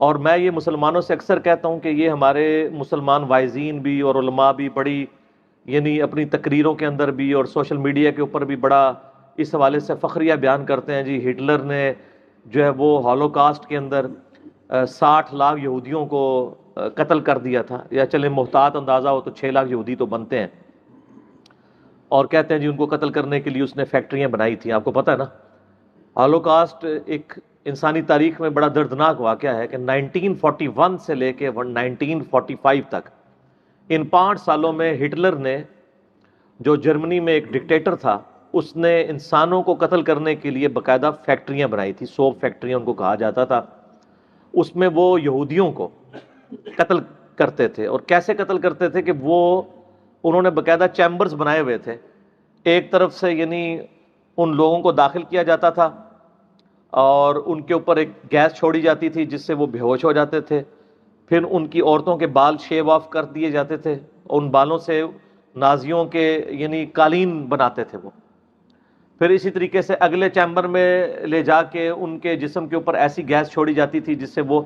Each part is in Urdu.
اور میں یہ مسلمانوں سے اکثر کہتا ہوں کہ یہ ہمارے مسلمان وائزین بھی اور علماء بھی بڑی یعنی اپنی تقریروں کے اندر بھی اور سوشل میڈیا کے اوپر بھی بڑا اس حوالے سے فخریہ بیان کرتے ہیں، جی ہٹلر نے جو ہے وہ ہولوکاسٹ کے اندر 60 لاکھ یہودیوں کو قتل کر دیا تھا، یا چلے محتاط اندازہ ہو تو 6 لاکھ یہودی تو بنتے ہیں، اور کہتے ہیں جی ان کو قتل کرنے کے لیے اس نے فیکٹریاں بنائی تھیں۔ آپ کو پتہ ہے نا ہولوکاسٹ ایک انسانی تاریخ میں بڑا دردناک واقعہ ہے کہ 1941 سے لے کے 1945 تک ان 5 سالوں میں ہٹلر نے، جو جرمنی میں ایک ڈکٹیٹر تھا، اس نے انسانوں کو قتل کرنے کے لیے باقاعدہ فیکٹریاں بنائی تھی، سوپ فیکٹریاں ان کو کہا جاتا تھا۔ اس میں وہ یہودیوں کو قتل کرتے تھے، اور کیسے قتل کرتے تھے کہ وہ انہوں نے باقاعدہ چیمبرز بنائے ہوئے تھے، ایک طرف سے یعنی ان لوگوں کو داخل کیا جاتا تھا اور ان کے اوپر ایک گیس چھوڑی جاتی تھی جس سے وہ بے ہوش ہو جاتے تھے، پھر ان کی عورتوں کے بال شیو آف کر دیے جاتے تھے، ان بالوں سے نازیوں کے یعنی قالین بناتے تھے وہ، پھر اسی طریقے سے اگلے چیمبر میں لے جا کے ان کے جسم کے اوپر ایسی گیس چھوڑی جاتی تھی جس سے وہ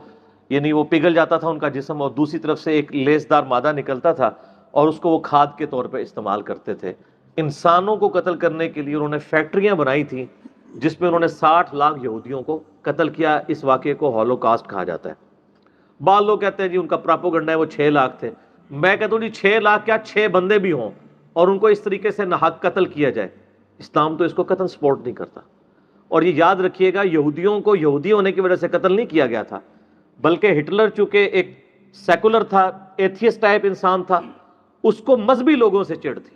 یعنی وہ پگھل جاتا تھا ان کا جسم، اور دوسری طرف سے ایک لیسدار مادہ نکلتا تھا اور اس کو وہ کھاد کے طور پہ استعمال کرتے تھے۔ انسانوں کو قتل کرنے کے لیے انہوں نے فیکٹریاں بنائی تھیں جس میں انہوں نے 60 لاکھ یہودیوں کو قتل کیا۔ اس واقعے کو ہولوکاسٹ کہا جاتا ہے۔ بعض لوگ کہتے ہیں جی ان کا پراپوگنڈا ہے وہ 6 لاکھ تھے، میں کہتا ہوں جی 6 لاکھ کیا 6 بندے بھی ہوں اور ان کو اس طریقے سے ناحق قتل کیا جائے، اسلام تو اس کو قتل سپورٹ نہیں کرتا۔ اور یہ یاد رکھیے گا یہودیوں کو یہودی ہونے کی وجہ سے قتل نہیں کیا گیا تھا، بلکہ ہٹلر چونکہ ایک سیکولر تھا، ایتھیسٹ ٹائپ انسان تھا، اس کو مذہبی لوگوں سے چڑ تھی۔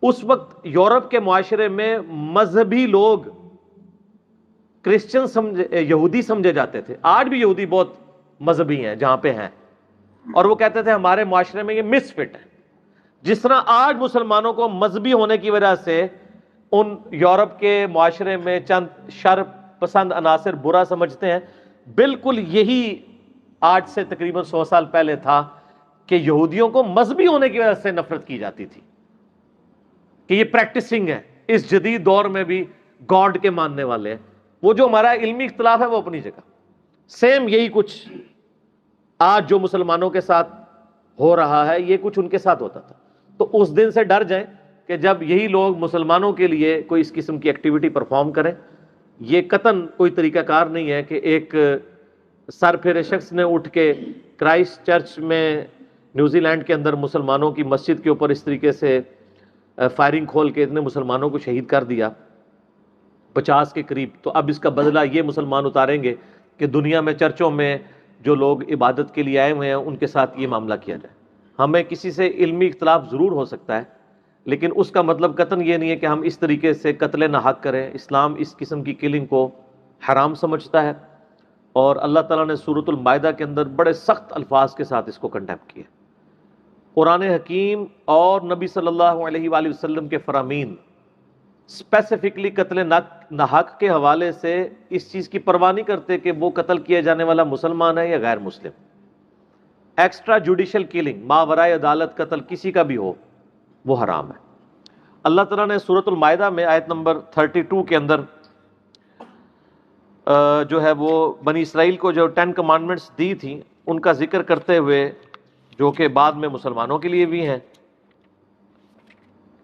اس وقت یورپ کے معاشرے میں مذہبی لوگ کرسچن یہودی سمجھے جاتے تھے، آج بھی یہودی بہت مذہبی ہیں جہاں پہ ہیں، اور وہ کہتے تھے ہمارے معاشرے میں یہ مس فٹ ہے۔ جس طرح آج مسلمانوں کو مذہبی ہونے کی وجہ سے ان یورپ کے معاشرے میں چند شر پسند عناصر برا سمجھتے ہیں، بالکل یہی آج سے تقریباً 100 سال پہلے تھا کہ یہودیوں کو مذہبی ہونے کی وجہ سے نفرت کی جاتی تھی کہ یہ پریکٹسنگ ہے۔ اس جدید دور میں بھی گاڈ کے ماننے والے ہیں۔ وہ جو ہمارا علمی اختلاف ہے وہ اپنی جگہ، سیم یہی کچھ آج جو مسلمانوں کے ساتھ ہو رہا ہے یہ کچھ ان کے ساتھ ہوتا تھا۔ تو اس دن سے ڈر جائیں کہ جب یہی لوگ مسلمانوں کے لیے کوئی اس قسم کی ایکٹیویٹی پرفارم کریں، یہ قطعاً کوئی طریقہ کار نہیں ہے کہ ایک سر پھیرے شخص نے اٹھ کے کرائسٹ چرچ میں نیوزی لینڈ کے اندر مسلمانوں کی مسجد کے اوپر اس طریقے سے فائرنگ کھول کے اتنے مسلمانوں کو شہید کر دیا 50 کے قریب۔ تو اب اس کا بدلہ یہ مسلمان اتاریں گے کہ دنیا میں چرچوں میں جو لوگ عبادت کے لیے آئے ہوئے ہیں ان کے ساتھ یہ معاملہ کیا جائے۔ ہمیں کسی سے علمی اختلاف ضرور ہو سکتا ہے، لیکن اس کا مطلب قطعاً یہ نہیں ہے کہ ہم اس طریقے سے قتل ناحق کریں۔ اسلام اس قسم کی کلنگ کو حرام سمجھتا ہے، اور اللہ تعالیٰ نے سورۃ المائدہ کے اندر بڑے سخت الفاظ کے ساتھ اس کو کنڈیم کیا۔ قرآن حکیم اور نبی صلی اللہ علیہ وآلہ وسلم کے فرامین اسپیسیفکلی قتل ناحق کے حوالے سے اس چیز کی پرواہ نہیں کرتے کہ وہ قتل کیا جانے والا مسلمان ہے یا غیر مسلم۔ ایکسٹرا جوڈیشل کلنگ، ماورائے عدالت قتل کسی کا بھی ہو وہ حرام ہے۔ اللہ تعالیٰ نے سورۃ المائدہ میں آیت نمبر 32 کے اندر جو ہے وہ بنی اسرائیل کو جو 10 کمانڈمنٹس دی تھیں ان کا ذکر کرتے ہوئے، جو کہ بعد میں مسلمانوں کے لیے بھی ہیں،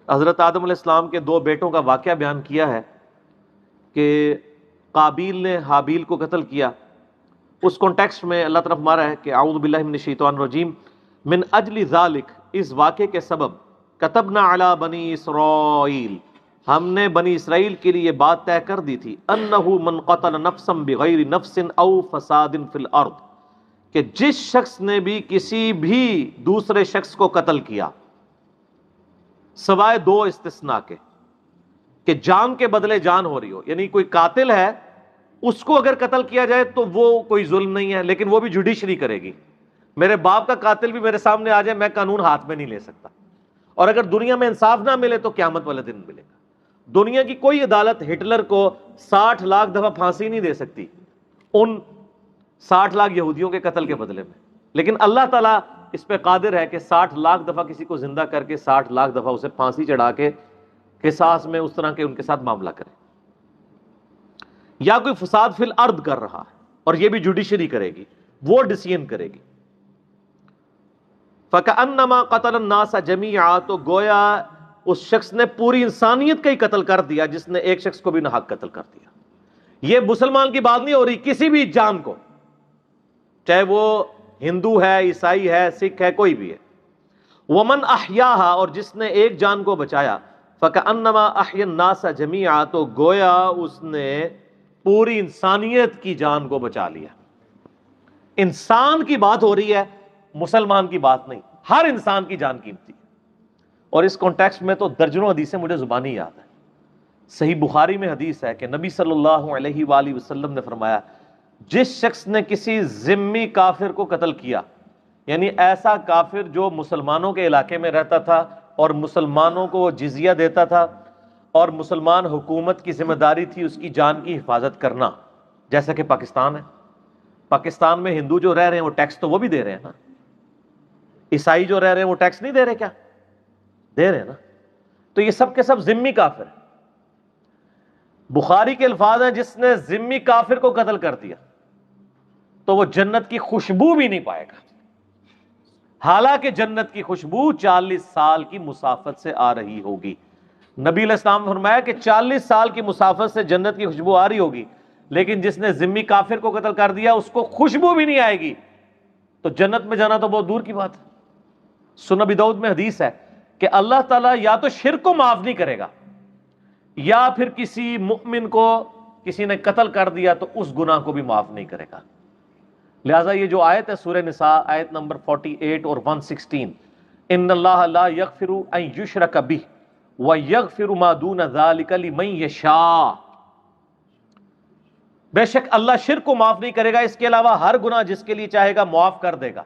حضرت آدم علیہ السلام کے 2 بیٹوں کا واقعہ بیان کیا ہے کہ قابیل نے حابیل کو قتل کیا۔ اس کانٹیکسٹ میں اللہ تعالیٰ فرما رہا ہے کہ اعوذ باللہ من الشیطان الرجیم، من اجل ذالک، اس واقعے کے سبب، کتبنا علی بنی اسرائیل، ہم نے بنی اسرائیل کے لیے بات طے کر دی تھی، انہ من قتل نفسا بغیر نفس او فساد فی الارض، کہ جس شخص نے بھی کسی بھی دوسرے شخص کو قتل کیا سوائے 2 استثناء کے، کہ جان کے بدلے جان ہو رہی ہو، یعنی کوئی قاتل ہے اس کو اگر قتل کیا جائے تو وہ کوئی ظلم نہیں ہے، لیکن وہ بھی جوڈیشری کرے گی۔ میرے باپ کا قاتل بھی میرے سامنے آ جائے، میں قانون ہاتھ میں نہیں لے سکتا، اور اگر دنیا میں انصاف نہ ملے تو قیامت والے دن ملے گا۔ دنیا کی کوئی عدالت ہٹلر کو 60 لاکھ دفعہ پھانسی نہیں دے سکتی ان 60 لاکھ یہودیوں کے قتل کے بدلے میں، لیکن اللہ تعالیٰ اس پہ قادر ہے کہ 60 لاکھ دفعہ کسی کو زندہ کر کے 60 لاکھ دفعہ اسے پھانسی چڑھا کے قصاص میں اس طرح کے ان کے ساتھ معاملہ کرے۔ یا کوئی فساد فی الارض کر رہا ہے اور یہ بھی جوڈیشری کرے گی، وہ ڈیسیژن کرے گی. فَكَأَنَّمَا قَتَلَ النَّاسَ جَمِيعًا، تو گویا اس شخص نے پوری انسانیت کا ہی قتل کر دیا جس نے ایک شخص کو بھی ناحق قتل کر دیا. یہ مسلمان کی بات نہیں ہو رہی، کسی بھی جان کو، چاہے وہ ہندو ہے، عیسائی ہے، سکھ ہے، کوئی بھی ہے. وَمَنْ أَحْيَاهَا، اور جس نے ایک جان کو بچایا، فَكَأَنَّمَا أَحْيَا النَّاسَ جَمِيعًا، تو گویا اس نے پوری انسانیت کی جان کو بچا لیا. انسان کی بات ہو رہی ہے، مسلمان کی بات نہیں. ہر انسان کی جان قیمتی ہے. اور اس کانٹیکسٹ میں تو درجنوں حدیثیں مجھے زبانی یاد ہیں. صحیح بخاری میں حدیث ہے کہ نبی صلی اللہ علیہ وآلہ وسلم نے فرمایا، جس شخص نے کسی ذمی کافر کو قتل کیا، یعنی ایسا کافر جو مسلمانوں کے علاقے میں رہتا تھا اور مسلمانوں کو جزیہ دیتا تھا اور مسلمان حکومت کی ذمہ داری تھی اس کی جان کی حفاظت کرنا، جیسا کہ پاکستان ہے. پاکستان میں ہندو جو رہ رہے ہیں وہ ٹیکس تو وہ بھی دے رہے ہیں نا. عیسائی جو رہ رہے ہیں وہ ٹیکس نہیں دے رہے؟ کیا دے رہے ہیں نا. تو یہ سب کے سب ذمی کافر ہیں. بخاری کے الفاظ ہیں، جس نے ذمی کافر کو قتل کر دیا تو وہ جنت کی خوشبو بھی نہیں پائے گا، حالانکہ جنت کی خوشبو 40 سال کی مسافت سے آ رہی ہوگی. نبی علیہ السلام نے فرمایا کہ 40 سال کی مسافت سے جنت کی خوشبو آ رہی ہوگی، لیکن جس نے ذمی کافر کو قتل کر دیا اس کو خوشبو بھی نہیں آئے گی، تو جنت میں جانا تو بہت دور کی بات ہے. سنن ابی داؤد میں حدیث ہے کہ اللہ تعالیٰ یا تو شرک کو معاف نہیں کرے گا، یا پھر کسی مؤمن کو کسی نے قتل کر دیا تو اس گناہ کو بھی معاف نہیں کرے گا. لہٰذا یہ جو آیت ہے سورہ نساء آیت نمبر 48 اور 116، ان اللہ لا یغفر ان یشرک بہ ویغفر ما دون ذلک لمن یشاء، بے شک اللہ شرک کو معاف نہیں کرے گا، اس کے علاوہ ہر گناہ جس کے لیے چاہے گا معاف کر دے گا،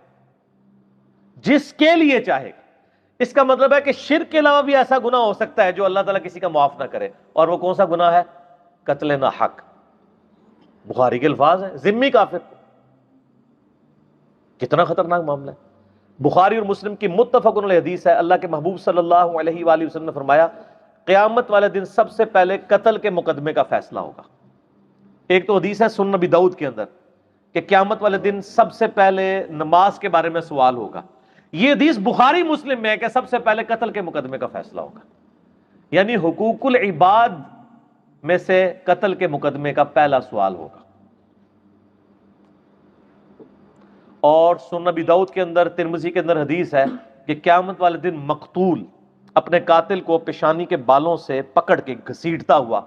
جس کے لیے چاہے گا. اس کا مطلب ہے کہ شرک کے علاوہ بھی ایسا گناہ ہو سکتا ہے جو اللہ تعالیٰ کسی کا معاف نہ کرے، اور وہ کون سا گناہ ہے؟ قتل ناحق. بخاری کے الفاظ ہیں، ذمی کافر. کتنا خطرناک معاملہ ہے. بخاری اور مسلم کی متفق علیہ حدیث ہے، اللہ کے محبوب صلی اللہ علیہ وآلہ وسلم نے فرمایا، قیامت والے دن سب سے پہلے قتل کے مقدمے کا فیصلہ ہوگا. ایک تو حدیث ہے سنن ابی داؤد کے اندر کہ قیامت والے دن سب سے پہلے نماز کے بارے میں سوال ہوگا. یہ حدیث بخاری مسلم میں ہے کہ سب سے پہلے قتل کے مقدمے کا فیصلہ ہوگا، یعنی حقوق العباد میں سے قتل کے مقدمے کا پہلا سوال ہوگا. اور سنن ابی داؤد کے اندر، ترمذی کے اندر حدیث ہے کہ قیامت والے دن مقتول اپنے قاتل کو پیشانی کے بالوں سے پکڑ کے گھسیٹتا ہوا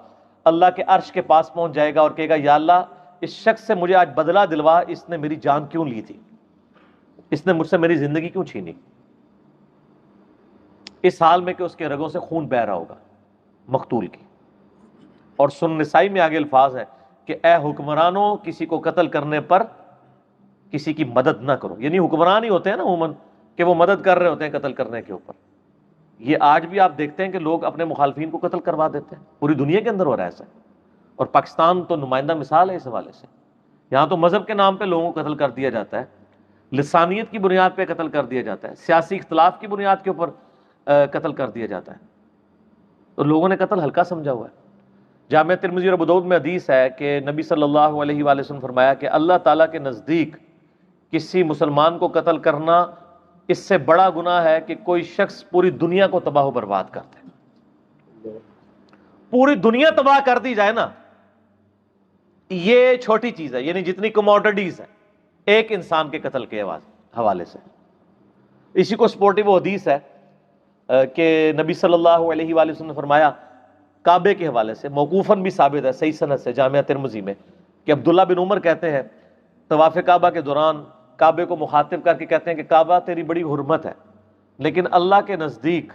اللہ کے عرش کے پاس پہنچ جائے گا اور کہے گا، یا اللہ اس شخص سے مجھے آج بدلہ دلوا، اس نے میری جان کیوں لی تھی، اس نے مجھ سے میری زندگی کیوں چھینی. اس حال میں کہ اس کے رگوں سے خون بہہ رہا ہوگا مقتول کی. اور سنن نسائی میں آگے الفاظ ہے کہ اے حکمرانوں، کسی کو قتل کرنے پر کسی کی مدد نہ کرو. یعنی حکمران ہی ہوتے ہیں نا عموماً کہ وہ مدد کر رہے ہوتے ہیں قتل کرنے کے اوپر. یہ آج بھی آپ دیکھتے ہیں کہ لوگ اپنے مخالفین کو قتل کروا دیتے ہیں، پوری دنیا کے اندر ہو رہا ہے ایسا. اور پاکستان تو نمائندہ مثال ہے اس حوالے سے. یہاں تو مذہب کے نام پہ لوگوں کو قتل کر دیا جاتا ہے، لسانیت کی بنیاد پہ قتل کر دیا جاتا ہے، سیاسی اختلاف کی بنیاد کے اوپر قتل کر دیا جاتا ہے. تو لوگوں نے قتل ہلکا سمجھا ہوا ہے. جامعہ ترمذی اور ابو داؤد میں حدیث ہے کہ نبی صلی اللہ علیہ وآلہ وسلم فرمایا کہ اللہ تعالیٰ کے نزدیک کسی مسلمان کو قتل کرنا اس سے بڑا گناہ ہے کہ کوئی شخص پوری دنیا کو تباہ و برباد کر دے. پوری دنیا تباہ کر دی جائے نا، یہ چھوٹی چیز ہے. یعنی جتنی کموڈٹیز ہیں ایک انسان کے قتل کے حوالے سے. اسی کو سپورٹیو حدیث ہے کہ نبی صلی اللہ علیہ وآلہ وسلم نے فرمایا کعبے کے حوالے سے، موقوفاً بھی ثابت ہے صحیح سند سے جامعہ ترمذی میں، کہ عبداللہ بن عمر کہتے ہیں طواف کعبہ کے دوران کعبے کو مخاطب کر کے کہتے ہیں کہ کعبہ تیری بڑی حرمت ہے، لیکن اللہ کے نزدیک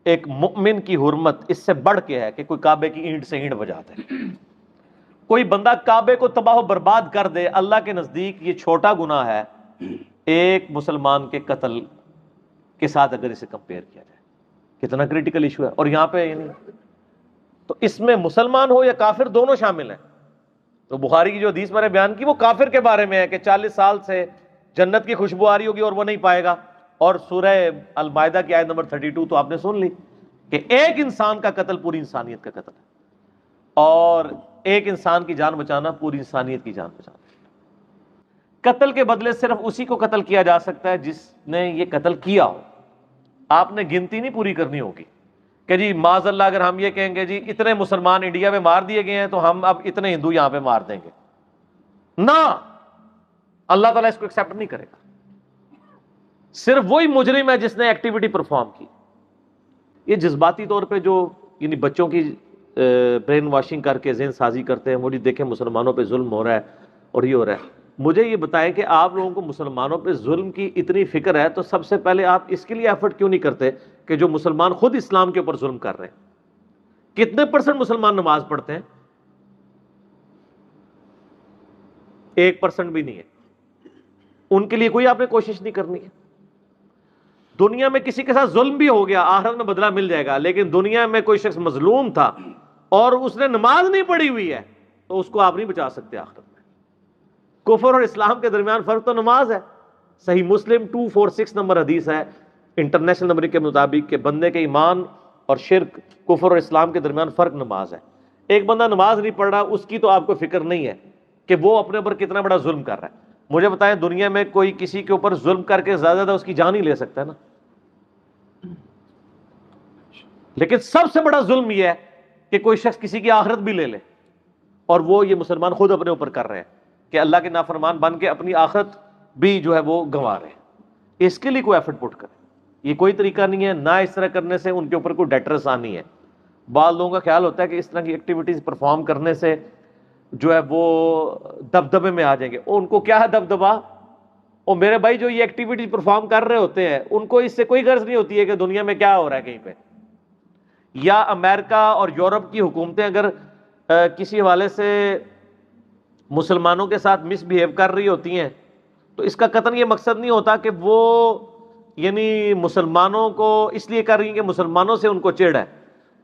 ایک مؤمن کی حرمت اس سے بڑھ کے ہے کہ کوئی کعبے کی اینٹ سے اینٹ بجا دے. کوئی بندہ کعبے کو تباہ و برباد کر دے، اللہ کے نزدیک یہ چھوٹا گناہ ہے ایک مسلمان کے قتل کے ساتھ اگر اسے کمپیئر کیا جائے. کتنا کریٹیکل ایشو ہے. اور یہاں پہ یعنی تو اس میں مسلمان ہو یا کافر دونوں شامل ہیں. تو بخاری کی جو حدیث میں نے بیان کی وہ کافر کے بارے میں ہے کہ 40 سال سے جنت کی خوشبو آ رہی ہوگی اور وہ نہیں پائے گا. اور سورہ المائدہ کی آیت نمبر 32 تو آپ نے سن لی کہ ایک انسان کا قتل پوری انسانیت کا قتل ہے، اور ایک انسان کی جان بچانا پوری انسانیت کی جان بچانا. قتل کے بدلے صرف اسی کو قتل کیا جا سکتا ہے جس نے یہ قتل کیا ہو. آپ نے گنتی نہیں پوری کرنی ہوگی کہ جی معاذ اللہ اگر ہم یہ کہیں گے جی اتنے مسلمان انڈیا میں مار دیے گئے ہیں تو ہم اب اتنے ہندو یہاں پہ مار دیں گے. نہ، اللہ تعالیٰ اس کو ایکسیپٹ نہیں کرے گا. صرف وہی مجرم ہے جس نے ایکٹیویٹی پرفارم کی. یہ جذباتی طور پہ جو یعنی بچوں کی برین واشنگ کر کے ذہن سازی کرتے ہیں، وہ جی دیکھیں مسلمانوں پہ ظلم ہو رہا ہے اور یہ ہو رہا ہے. مجھے یہ بتائیں کہ آپ لوگوں کو مسلمانوں پہ ظلم کی اتنی فکر ہے تو سب سے پہلے آپ اس کے لیے ایفرٹ کیوں نہیں کرتے کہ جو مسلمان خود اسلام کے اوپر ظلم کر رہے ہیں؟ کتنے % مسلمان نماز پڑھتے ہیں؟ 1% بھی نہیں ہے. ان کے لیے کوئی آپ نے کوشش نہیں کرنی ہے. دنیا میں کسی کے ساتھ ظلم بھی ہو گیا، آخرت میں بدلہ مل جائے گا، لیکن دنیا میں کوئی شخص مظلوم تھا اور اس نے نماز نہیں پڑھی ہوئی ہے تو اس کو آپ نہیں بچا سکتے آخرت میں. کفر اور اسلام کے درمیان فرق تو نماز ہے. صحیح مسلم 246 نمبر حدیث ہے انٹرنیشنل نمبر کے مطابق کہ بندے کے ایمان اور شرک، کفر اور اسلام کے درمیان فرق نماز ہے. ایک بندہ نماز نہیں پڑھ رہا، اس کی تو آپ کو فکر نہیں ہے کہ وہ اپنے اوپر کتنا بڑا ظلم کر رہا ہے. مجھے بتائیں دنیا میں کوئی کسی کے اوپر ظلم کر کے زیادہ زیادہ اس کی جان ہی لے سکتا ہے نا. لیکن سب سے بڑا ظلم یہ ہے کہ کوئی شخص کسی کی آخرت بھی لے لے، اور وہ یہ مسلمان خود اپنے اوپر کر رہے ہیں کہ اللہ کے نافرمان بن کے اپنی آخرت بھی جو ہے وہ گنوا رہے ہیں. اس کے لیے کوئی ایفرٹ پٹ کرے. یہ کوئی طریقہ نہیں ہے، نہ اس طرح کرنے سے ان کے اوپر کوئی ڈیٹرس آنی ہے. بعض لوگوں کا خیال ہوتا ہے کہ اس طرح کی ایکٹیویٹیز پرفارم کرنے سے جو ہے وہ دبدبے میں آ جائیں گے. ان کو کیا ہے دبدبا؟ اور میرے بھائی جو یہ ایکٹیویٹیز پرفارم کر رہے ہوتے ہیں ان کو اس سے کوئی غرض نہیں ہوتی ہے کہ دنیا میں کیا ہو رہا ہے کہیں پہ. یا امریکہ اور یورپ کی حکومتیں اگر کسی حوالے سے مسلمانوں کے ساتھ مس بہیو کر رہی ہوتی ہیں تو اس کا قطعاً یہ مقصد نہیں ہوتا کہ وہ یعنی مسلمانوں کو اس لیے کر رہی ہیں کہ مسلمانوں سے ان کو چڑ ہے.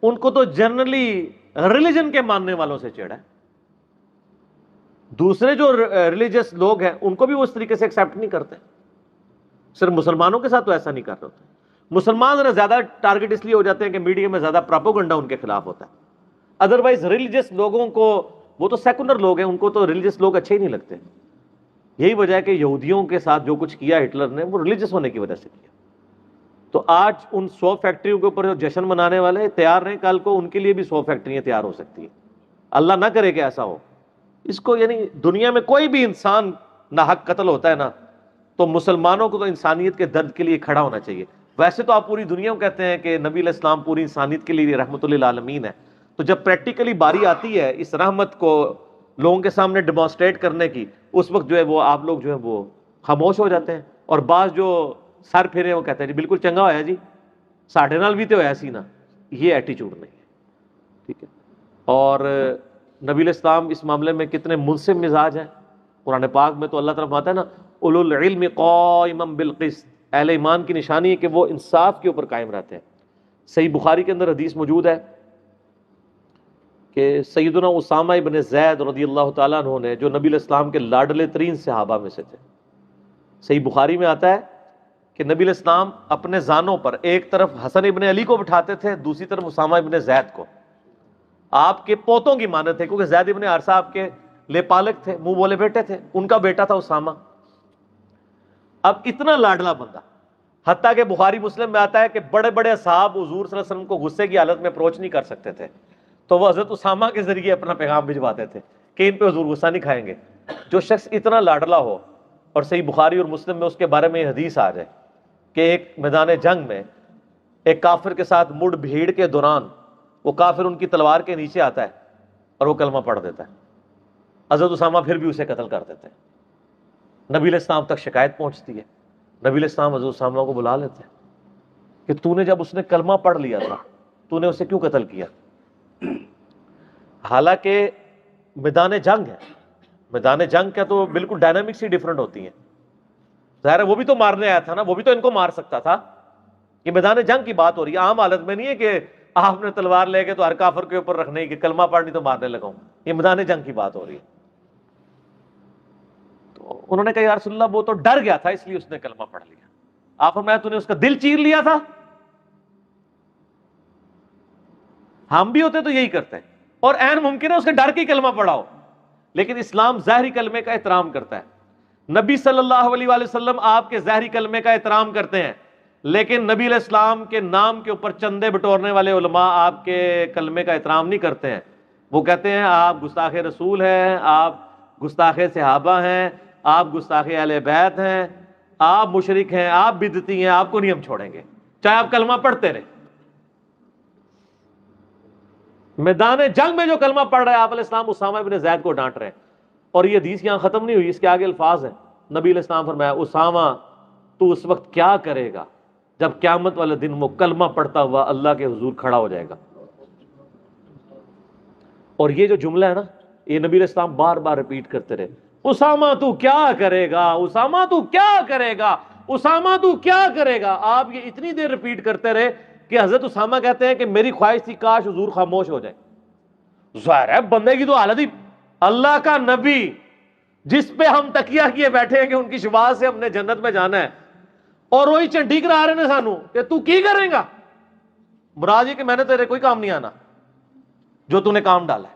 ان کو تو جنرلی ریلیجن کے ماننے والوں سے چڑ ہے. دوسرے جو ریلیجس لوگ ہیں ان کو بھی وہ اس طریقے سے ایکسیپٹ نہیں کرتے. صرف مسلمانوں کے ساتھ تو ایسا نہیں کر رہے ہوتے. مسلمان ذرا زیادہ ٹارگٹ اس لیے ہو جاتے ہیں کہ میڈیا میں زیادہ پراپوگنڈا ان کے خلاف ہوتا ہے. ادروائز ریلیجس لوگوں کو، وہ تو سیکولر لوگ ہیں، ان کو تو ریلیجس لوگ اچھے ہی نہیں لگتے. یہی وجہ ہے کہ یہودیوں کے ساتھ جو کچھ کیا ہٹلر نے وہ ریلیجس ہونے کی وجہ سے کیا. تو آج ان 100 فیکٹریوں کے اوپر جو جشن منانے والے تیار رہیں، کل کو ان کے لیے بھی 100 فیکٹریاں تیار ہو سکتی ہیں. اللہ نہ کرے کہ ایسا ہو. اس کو یعنی دنیا میں کوئی بھی انسان ناحق قتل ہوتا ہے نا تو مسلمانوں کو تو انسانیت کے درد کے لیے کھڑا ہونا چاہیے. ویسے تو آپ پوری دنیا کو کہتے ہیں کہ نبی علیہ السلام پوری انسانیت کے لیے رحمت للعالمین ہے، تو جب پریکٹیکلی باری آتی ہے اس رحمت کو لوگوں کے سامنے ڈیمانسٹریٹ کرنے کی، اس وقت جو ہے وہ آپ لوگ جو ہے وہ خاموش ہو جاتے ہیں. اور بعض جو سر پھرے وہ کہتے ہیں جی بالکل چنگا ہویا جی، ساڈے نال بھی تو ہویا سی نا. یہ ایٹیچیوڈ نہیں ہے، ٹھیک ہے. اور نبی علیہ السلام اس معاملے میں کتنے منصف مزاج ہیں. قرآن پاک میں تو اللہ تعالیٰ فرماتا ہے نا اولو العلم قائما بالقسط، اہل ایمان کی نشانی ہے کہ وہ انصاف کے اوپر قائم رہتے ہیں. صحیح بخاری کے اندر حدیث موجود ہے کہ سیدنا اسامہ ابن زید رضی اللہ تعالیٰ عنہ نے، جو نبی علیہ السلام کے لاڈلے ترین صحابہ میں سے تھے، صحیح بخاری میں آتا ہے کہ نبی علیہ السلام اپنے زانوں پر ایک طرف حسن ابن علی کو بٹھاتے تھے، دوسری طرف اسامہ ابن زید کو. آپ کے پوتوں کی مانت تھے کیونکہ زید ابن حارثہ آپ کے لے پالک تھے، منہ بولے بیٹے تھے. ان کا بیٹا تھا اسامہ. اب اتنا لاڈلا بندہ، حتیٰ کہ بخاری مسلم میں آتا ہے کہ بڑے بڑے اصحاب حضور صلی اللہ علیہ وسلم کو غصے کی حالت میں اپروچ نہیں کر سکتے تھے تو وہ حضرت اسامہ کے ذریعے اپنا پیغام بھجواتے تھے کہ ان پہ حضور غصہ نہیں کھائیں گے. جو شخص اتنا لاڈلا ہو اور صحیح بخاری اور مسلم میں اس کے بارے میں یہ حدیث آ جائے کہ ایک میدان جنگ میں ایک کافر کے ساتھ مڑ بھیڑ کے دوران وہ کافر ان کی تلوار کے نیچے آتا ہے اور وہ کلمہ پڑھ دیتا ہے، حضرت اسامہ پھر بھی اسے قتل کر دیتے ہیں. نبی علیہ السلام تک شکایت پہنچتی ہے. نبی علیہ السلام حضرت اسامہ کو بلا لیتے ہیں کہ تو نے جب اس نے کلمہ پڑھ لیا تھا تو نے اسے کیوں قتل کیا؟ حالانکہ میدان جنگ ہے، میدان جنگ کا تو بالکل ڈائنامکس ہی ڈیفرنٹ ہوتی ہیں. ظاہر ہے وہ بھی تو مارنے آیا تھا نا، وہ بھی تو ان کو مار سکتا تھا. یہ میدان جنگ کی بات ہو رہی ہے، عام حالت میں نہیں ہے کہ آپ نے تلوار لے کے تو ہر کافر کے اوپر رکھنے کہ کلمہ پڑھنی تو مارنے لگاؤں. یہ میدان جنگ کی بات ہو رہی ہے. تو انہوں نے کہا یا رسول اللہ وہ تو ڈر گیا تھا اس لیے اس نے کلمہ پڑھ لیا. آپ فرمایا تو نے اس کا دل چیر لیا تھا. ہم بھی ہوتے تو یہی کرتے ہیں اور عین ممکن ہے اس کے ڈر کی کلمہ پڑھاؤ. لیکن اسلام ظاہری کلمے کا احترام کرتا ہے. نبی صلی اللہ علیہ وآلہ وسلم آپ کے ظاہری کلمے کا احترام کرتے ہیں، لیکن نبی علیہ السلام کے نام کے اوپر چندے بٹورنے والے علماء آپ کے کلمے کا احترام نہیں کرتے ہیں. وہ کہتے ہیں آپ گستاخ رسول ہیں، آپ گستاخ صحابہ ہیں، آپ گستاخ اہل بیت ہیں، آپ مشرک ہیں، آپ بدعتی ہیں، آپ کو نہیں ہم چھوڑیں گے چاہے آپ کلمہ پڑھتے رہے. میدان جنگ میں جو کلمہ پڑھ رہے ہیں آپ علیہ السلام اسامہ ابن زید کو ڈانٹ رہے ہیں. اور یہ حدیث یہاں ختم نہیں ہوئی، اس کے آگے الفاظ ہیں. نبی علیہ السلام فرمایا اسامہ تو اس وقت کیا کرے گا جب قیامت والے دن وہ کلمہ پڑھتا ہوا اللہ کے حضور کھڑا ہو جائے گا. اور یہ جو جملہ ہے نا، یہ نبی علیہ السلام بار بار ریپیٹ کرتے رہے، اسامہ تو کیا کرے گا، اسامہ تو کیا کرے گا، اسامہ تو کیا کرے گا. آپ یہ اتنی دیر ریپیٹ کرتے رہے کہ حضرت اسامہ کہتے ہیں کہ میری خواہش تھی کاش حضور خاموش ہو جائے. ظاہر ہے بندے کی تو حالت ہی، اللہ کا نبی جس پہ ہم تکیہ کیے بیٹھے ہیں کہ ان کی شفاعت سے ہم نے جنت میں جانا ہے، اور وہی چنڈی کرا رہے ہیں سانو کہ تو کی کرے گا. مراد یہ کہ میں نے تیرے کوئی کام نہیں آنا جو تو نے کام ڈالا ہے.